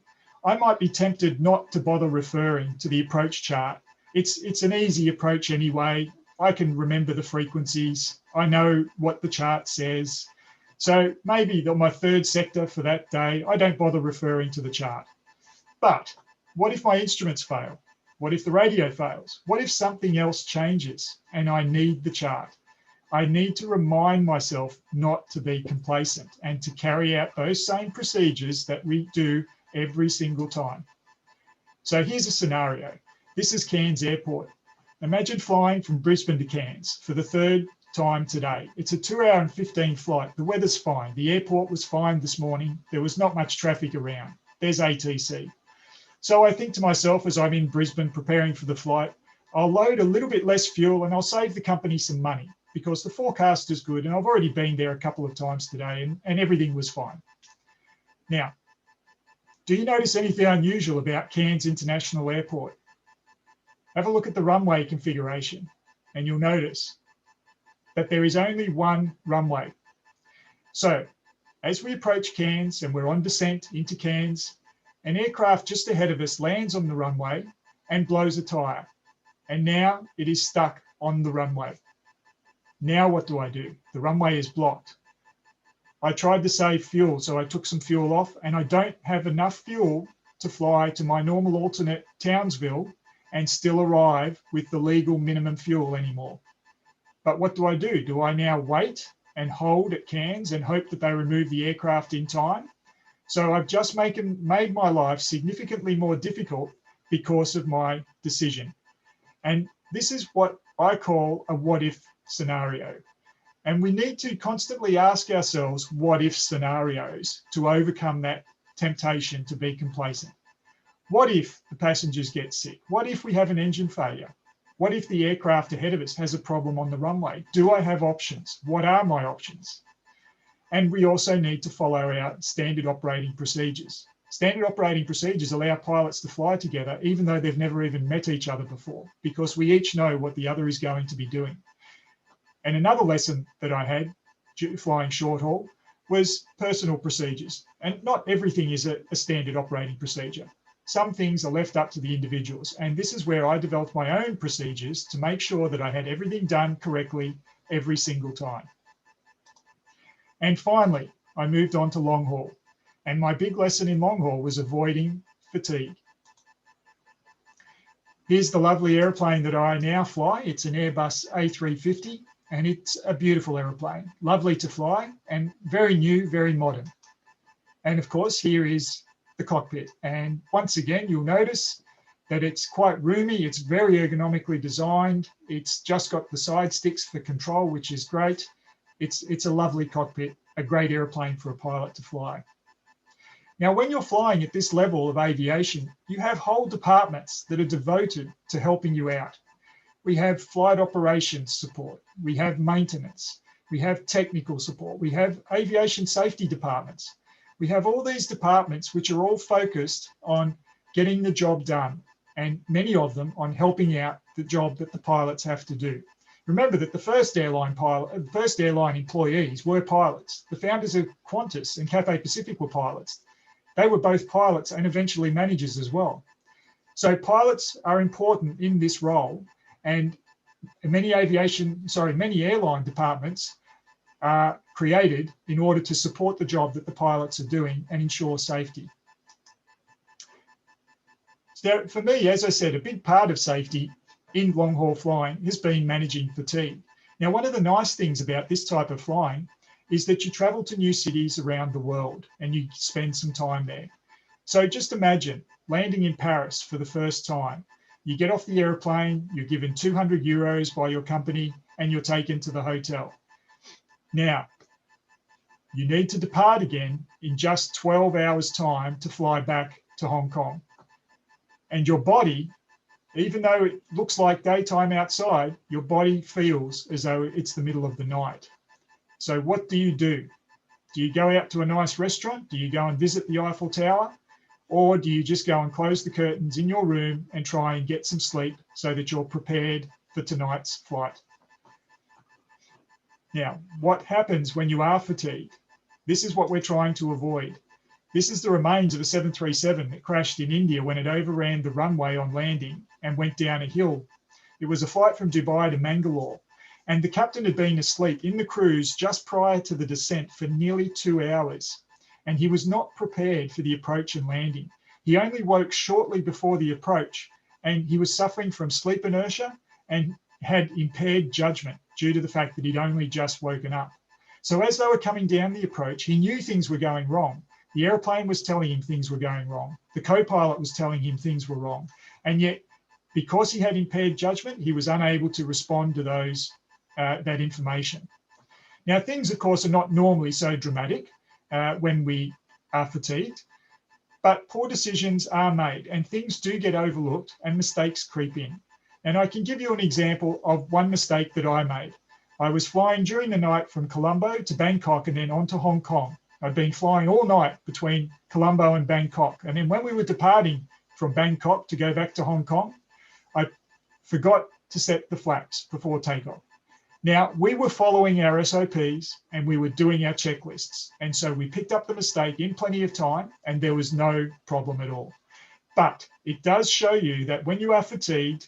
I might be tempted not to bother referring to the approach chart It's an easy approach anyway. I can remember the frequencies. I know what the chart says. So maybe my third sector for that day, I don't bother referring to the chart. But what if my instruments fail? What if the radio fails? What if something else changes and I need the chart? I need to remind myself not to be complacent and to carry out those same procedures that we do every single time. So here's a scenario. This is Cairns Airport. Imagine flying from Brisbane to Cairns for the third time today. It's a 2 hour and 15 flight. The weather's fine. The airport was fine this morning. There was not much traffic around. There's ATC. So I think to myself, as I'm in Brisbane preparing for the flight, I'll load a little bit less fuel and I'll save the company some money because the forecast is good. And I've already been there a couple of times today and everything was fine. Now, do you notice anything unusual about Cairns International Airport? Have a look at the runway configuration and you'll notice that there is only one runway. So as we approach Cairns and we're on descent into Cairns, an aircraft just ahead of us lands on the runway and blows a tire. And now it is stuck on the runway. Now what do? The runway is blocked. I tried to save fuel, so I took some fuel off and I don't have enough fuel to fly to my normal alternate Townsville and still arrive with the legal minimum fuel anymore. But what do? Do I now wait and hold at Cairns and hope that they remove the aircraft in time? So I've just made my life significantly more difficult because of my decision. And this is what I call a what if scenario. And we need to constantly ask ourselves what if scenarios to overcome that temptation to be complacent. What if the passengers get sick? What if we have an engine failure? What if the aircraft ahead of us has a problem on the runway? Do I have options? What are my options? And we also need to follow our standard operating procedures. Standard operating procedures allow pilots to fly together even though they've never even met each other before, because we each know what the other is going to be doing. And another lesson that I had flying short haul was personal procedures. And not everything is a standard operating procedure. Some things are left up to the individuals. And this is where I developed my own procedures to make sure that I had everything done correctly every single time. And finally, I moved on to long haul. And my big lesson in long haul was avoiding fatigue. Here's the lovely airplane that I now fly. It's an Airbus A350, and it's a beautiful airplane, lovely to fly and very new, very modern. And of course, here is the cockpit. And once again, you'll notice that it's quite roomy. It's very ergonomically designed. It's just got the side sticks for control, which is great. It's a lovely cockpit, a great airplane for a pilot to fly. Now, when you're flying at this level of aviation, you have whole departments that are devoted to helping you out. We have flight operations support, we have maintenance, we have technical support, we have aviation safety departments. We have all these departments which are all focused on getting the job done, and many of them on helping out the job that the pilots have to do. Remember that the first airline employees were pilots. The founders of Qantas and Cathay Pacific were pilots. They were both pilots and eventually managers as well. So pilots are important in this role, and many airline departments are created in order to support the job that the pilots are doing and ensure safety. So for me, as I said, a big part of safety in long haul flying has been managing fatigue. Now, one of the nice things about this type of flying is that you travel to new cities around the world and you spend some time there. So just imagine landing in Paris for the first time. You get off the airplane, you're given 200 euros by your company, and you're taken to the hotel. Now, you need to depart again in just 12 hours' time to fly back to Hong Kong. And your body, even though it looks like daytime outside, your body feels as though it's the middle of the night. So what do? Do you go out to a nice restaurant? Do you go and visit the Eiffel Tower? Or do you just go and close the curtains in your room and try and get some sleep so that you're prepared for tonight's flight? Now, what happens when you are fatigued? This is what we're trying to avoid. This is the remains of a 737 that crashed in India when it overran the runway on landing and went down a hill. It was a flight from Dubai to Mangalore, and the captain had been asleep in the cruise just prior to the descent for nearly 2 hours, and he was not prepared for the approach and landing. He only woke shortly before the approach, and he was suffering from sleep inertia and had impaired judgment due to the fact that he'd only just woken up. So as they were coming down the approach, he knew things were going wrong. The airplane was telling him things were going wrong. The co-pilot was telling him things were wrong. And yet, because he had impaired judgment, he was unable to respond to that information. Now, things, of course, are not normally so dramatic when we are fatigued, but poor decisions are made and things do get overlooked and mistakes creep in. And I can give you an example of one mistake that I made. I was flying during the night from Colombo to Bangkok and then on to Hong Kong. I'd been flying all night between Colombo and Bangkok. And then when we were departing from Bangkok to go back to Hong Kong, I forgot to set the flaps before takeoff. Now, we were following our SOPs and we were doing our checklists. And so we picked up the mistake in plenty of time and there was no problem at all. But it does show you that when you are fatigued,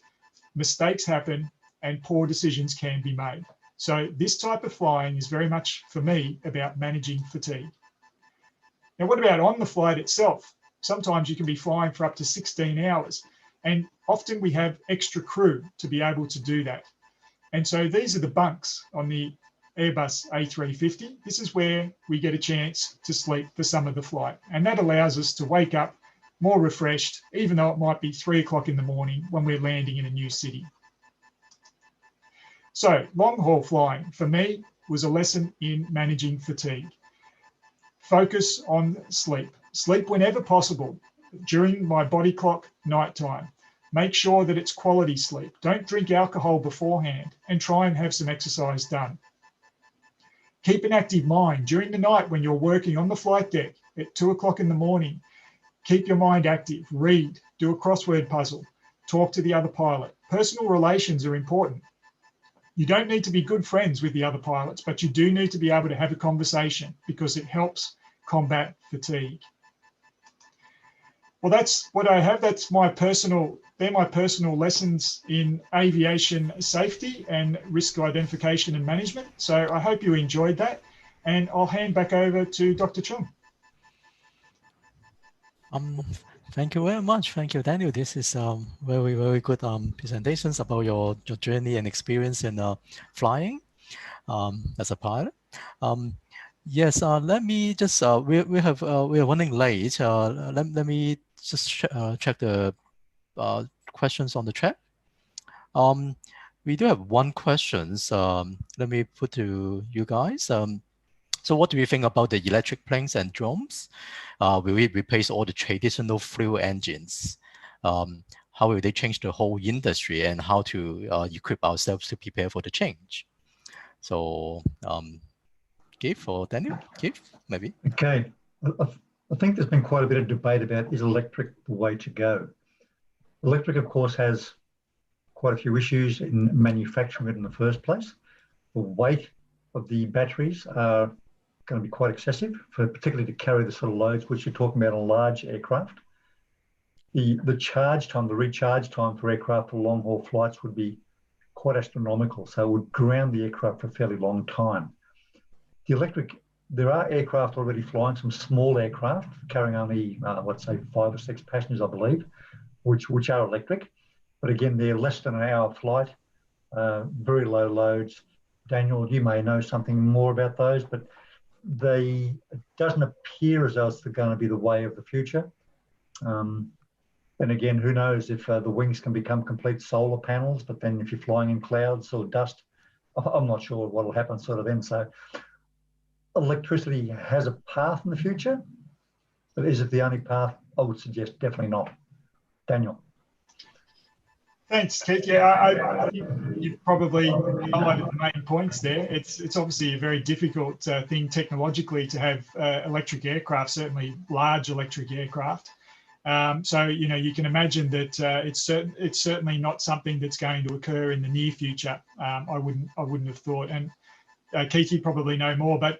mistakes happen and poor decisions can be made. So this type of flying is very much, for me, about managing fatigue. Now, what about on the flight itself? Sometimes you can be flying for up to 16 hours, and often we have extra crew to be able to do that. And so these are the bunks on the Airbus A350. This is where we get a chance to sleep for some of the flight. And that allows us to wake up more refreshed, even though it might be 3 o'clock in the morning when we're landing in a new city. So long haul flying for me was a lesson in managing fatigue. Focus on sleep. Sleep whenever possible during my body clock nighttime. Make sure that it's quality sleep. Don't drink alcohol beforehand and try and have some exercise done. Keep an active mind during the night when you're working on the flight deck at 2 o'clock in the morning. Keep your mind active. Read, do a crossword puzzle, talk to the other pilot. Personal relations are important. You don't need to be good friends with the other pilots, but you do need to be able to have a conversation because it helps combat fatigue. Well, that's what I have. They're my personal lessons in aviation safety and risk identification and management. So I hope you enjoyed that. And I'll hand back over to Dr. Chung. Thank you very much. Thank you, Daniel. This is very, very good presentations about your journey and experience in flying as a pilot. Yes, let me just, we are running late. Let me just check the questions on the chat. We do have one question. Let me put to you guys. So what do you think about the electric planes and drones? Will it replace all the traditional fuel engines? How will they change the whole industry and how to equip ourselves to prepare for the change? So Keith or Daniel? Keith, maybe? Okay. I think there's been quite a bit of debate about is electric the way to go. Electric, of course, has quite a few issues in manufacturing it in the first place. The weight of the batteries are going to be quite excessive, particularly to carry the sort of loads which you're talking about on large aircraft. The charge time, the recharge time for aircraft for long haul flights would be quite astronomical, so it would ground the aircraft for a fairly long time. The electric, there are aircraft already flying, some small aircraft carrying only, let's say 5 or 6 passengers, I believe, which are electric. But again, they're less than an hour flight, very low loads. Daniel, you may know something more about those, but it doesn't appear as though it's going to be the way of the future. And again, who knows if the wings can become complete solar panels, but then if you're flying in clouds or dust, I'm not sure what will happen sort of then. So electricity has a path in the future, but is it the only path? I would suggest definitely not. Daniel. Thanks, Keith. Yeah, you've probably highlighted the main points there. It's obviously a very difficult thing technologically to have electric aircraft, certainly large electric aircraft. So, you know, you can imagine that it's certainly not something that's going to occur in the near future. I wouldn't have thought. And Keith, you probably know more, but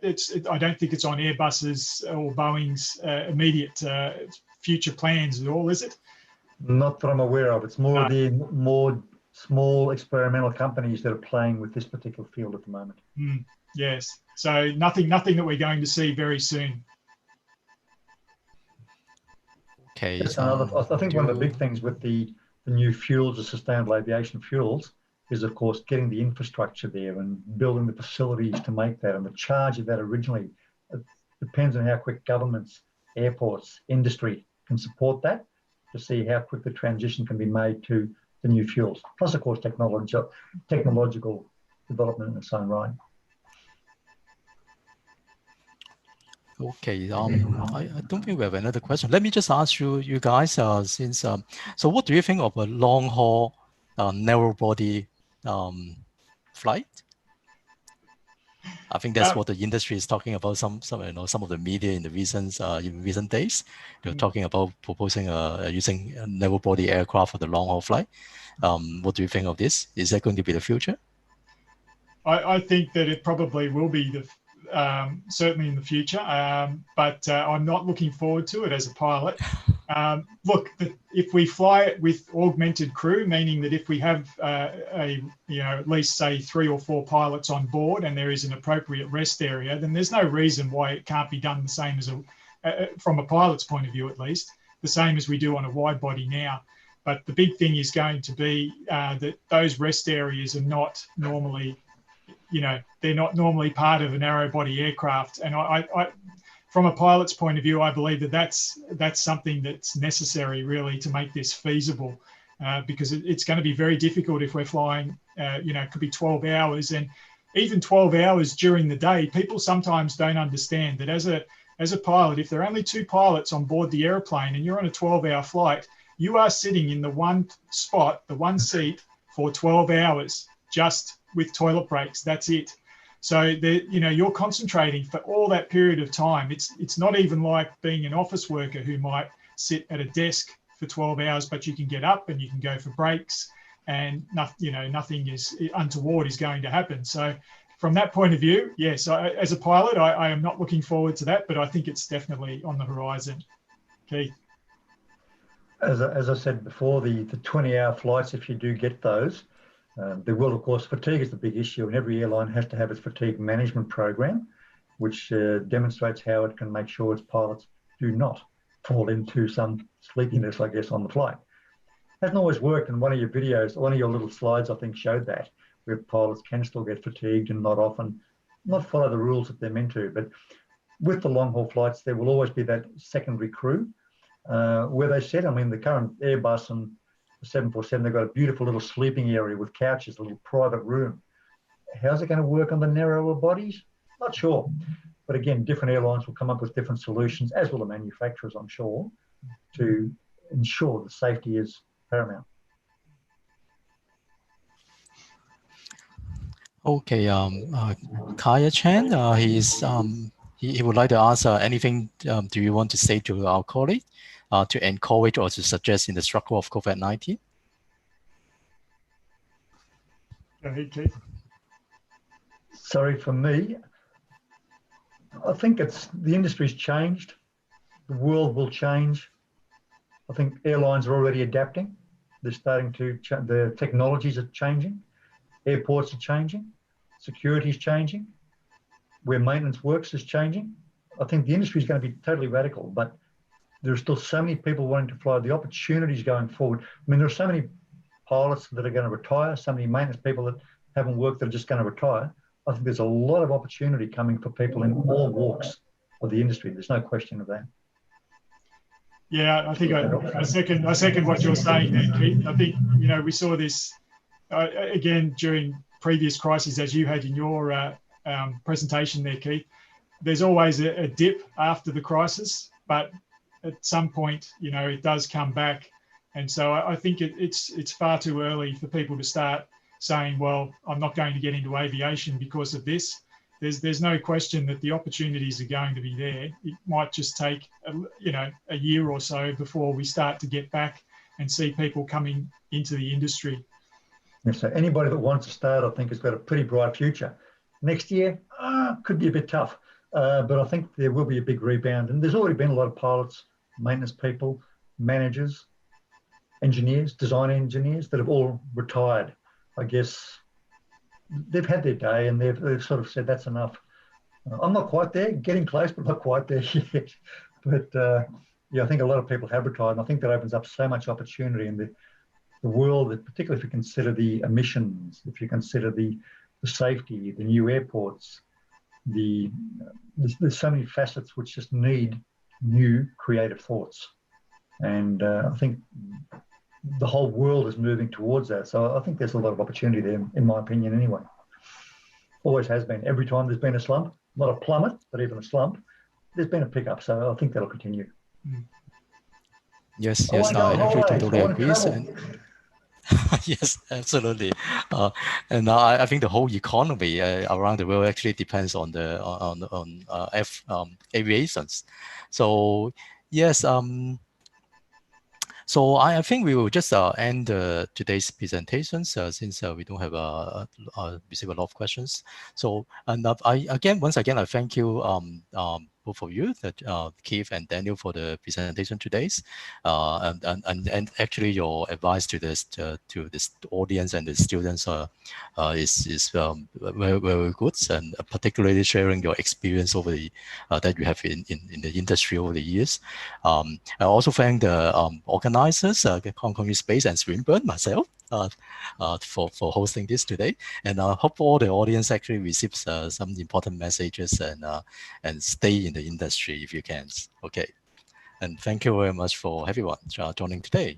I don't think it's on Airbus's or Boeing's immediate future plans at all, is it? Not that I'm aware of. It's more the more small experimental companies that are playing with this particular field at the moment. Yes. So nothing that we're going to see very soon. Okay. That's another. I think one of the big things with the new fuels, the sustainable aviation fuels, is of course getting the infrastructure there and building the facilities to make that. And the charge of that originally depends on how quick governments, airports, industry can support that, to see how quick the transition can be made to the new fuels. Plus, of course, technological development in its own right. Okay, I don't think we have another question. Let me just ask you guys, so what do you think of a long haul, narrow body flight? I think that's what the industry is talking about. Some of the media in the recent days, they're talking about proposing using a narrow body aircraft for the long haul flight. What do you think of this? Is that going to be the future? I think that it probably will be certainly in the future, but I'm not looking forward to it as a pilot. Look, if we fly it with augmented crew, meaning that if we have at least say 3 or 4 pilots on board and there is an appropriate rest area, then there's no reason why it can't be done the same as from a pilot's point of view, at least the same as we do on a wide body now. But the big thing is going to be that those rest areas are not normally, they're not normally part of a narrow body aircraft. And I from a pilot's point of view, I believe that that's something that's necessary really to make this feasible, because it's going to be very difficult if we're flying, it could be 12 hours, and even 12 hours during the day. People sometimes don't understand that as a pilot, if there are only 2 pilots on board the airplane and you're on a 12-hour flight, you are sitting in the one spot, the one seat for 12 hours, just with toilet breaks. That's it. So you're concentrating for all that period of time. It's not even like being an office worker who might sit at a desk for 12 hours, but you can get up and you can go for breaks, and nothing is untoward is going to happen. So from that point of view, yes, as a pilot, I am not looking forward to that, but I think it's definitely on the horizon. Keith? As I said before, the 20-hour flights, if you do get those, there will, of course, fatigue is the big issue, and every airline has to have its fatigue management program, which demonstrates how it can make sure its pilots do not fall into some sleepiness, I guess, on the flight. Hasn't always worked. In one of your videos, one of your little slides, I think, showed that, where pilots can still get fatigued and not follow the rules that they're meant to. But with the long-haul flights, there will always be that secondary crew, where they said, the current Airbus and 747, they've got a beautiful little sleeping area with couches, a little private room. How's it going to work on the narrower bodies? Not sure. But again, different airlines will come up with different solutions, as will the manufacturers, I'm sure, to ensure that safety is paramount. Okay, Kaya Chan, he would like to ask anything do you want to say to our colleague to encourage or to suggest in the struggle of COVID-19? Go ahead, Keith. Sorry, for me, I think the industry's changed. The world will change. I think airlines are already adapting. They're starting to, the technologies are changing. Airports are changing. Security is changing. Where maintenance works is changing. I think the industry is going to be totally radical, but there are still so many people wanting to fly. The opportunities going forward. There are so many pilots that are going to retire, so many maintenance people that haven't worked that are just going to retire. I think there's a lot of opportunity coming for people in all walks of the industry. There's no question of that. Yeah, I think I second what you're saying there, Keith. I think, we saw this again during previous crises, as you had in your presentation there, Keith. There's always a dip after the crisis, but at some point, it does come back. And so I think it's far too early for people to start saying, well, I'm not going to get into aviation because of this. There's no question that the opportunities are going to be there. It might just take a year or so before we start to get back and see people coming into the industry. So anybody that wants to start, I think, has got a pretty bright future. Next year, could be a bit tough, but I think there will be a big rebound. And there's already been a lot of pilots, maintenance people, managers, engineers, design engineers that have all retired. I guess they've had their day and they've sort of said that's enough. I'm not quite there, getting close, but not quite there yet. But yeah, I think a lot of people have retired, and I think that opens up so much opportunity in the world, that particularly if you consider the emissions, if you consider the safety, the new airports, there's so many facets which just need new creative thoughts. And I think the whole world is moving towards that. So I think there's a lot of opportunity there, in my opinion, anyway. Always has been. Every time there's been a slump, not a plummet, but even a slump, there's been a pickup. So I think that'll continue. Yes, I yes, wanna go I on actually holidays. totally I wanna agree. travel. Yes, absolutely. And I think the whole economy around the world actually depends on the aviations. So yes, so I think we will just end today's presentations since we don't have receive a lot of questions. So and once again I thank you both of you, that Keith and Daniel, for the presentation today, and actually your advice to this audience and the students is very, very good, and particularly sharing your experience over the that you have in the industry over the years. I also thank the organizers, Hong Kong Space and Swinburne, myself, for hosting this today. And I hope all the audience actually receives some important messages and stay in the industry if you can. Okay. And thank you very much for everyone joining today.